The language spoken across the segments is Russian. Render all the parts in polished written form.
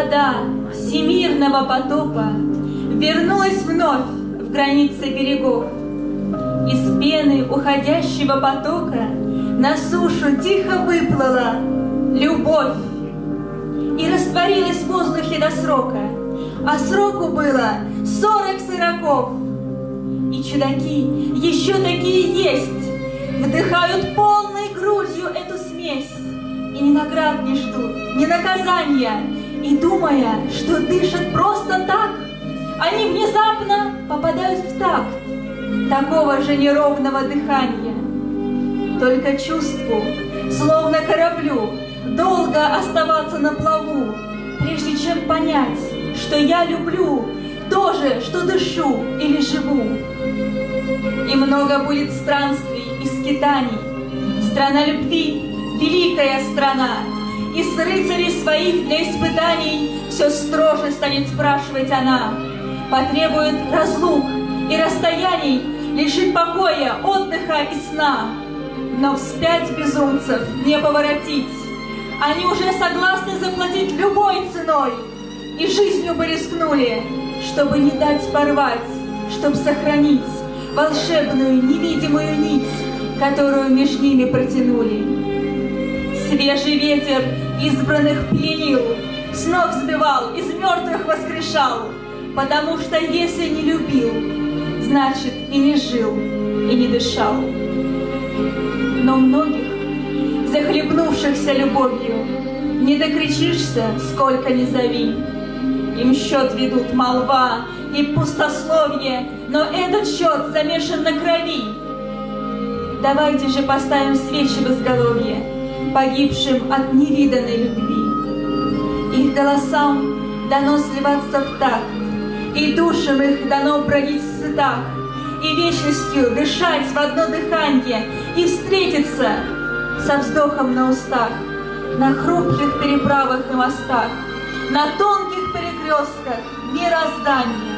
вода всемирного потопа вернулась вновь в границы берегов. Из пены уходящего потока на сушу тихо выплыла любовь и растворилась в воздухе до срока, а сроку было 40 сороков. И чудаки еще такие есть, вдыхают полной грудью эту смесь, и ни наград не ждут, ни наказания, и, думая, что дышат просто так, они внезапно попадают в такт такого же неровного дыхания. Только чувству, словно кораблю, долго оставаться на плаву, прежде чем понять, что я люблю то же, что дышу или живу. И много будет странствий и скитаний. Страна любви — великая страна, и с рыцарей своих для испытаний все строже станет спрашивать она. Потребует разлук и расстояний, лишит покоя, отдыха и сна. Но вспять безумцев не поворотить. Они уже согласны заплатить любой ценой, и жизнью бы рискнули, чтобы не дать порвать, чтоб сохранить волшебную невидимую нить, которую между ними протянули. Свежий ветер избранных пьянил, с ног сбивал, из мертвых воскрешал, потому что если не любил, значит и не жил, и не дышал. Но многих, захлебнувшихся любовью, не докричишься, сколько ни зови. Им счет ведут молва и пустословие, но этот счет замешан на крови. Давайте же поставим свечи в изголовье погибшим от невиданной любви. Их голосам дано сливаться в такт, и душам их дано бродить в цветах, и вечностью дышать в одно дыханье, и встретиться со вздохом на устах, на хрупких переправах и мостах, на тонких перекрестках мироздания.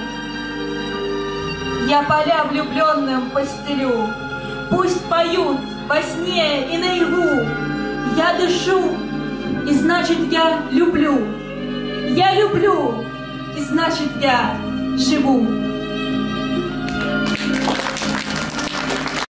Я поля влюбленным постелю, пусть поют во сне и наяву. Я дышу, и значит я люблю. Я люблю, и значит я живу.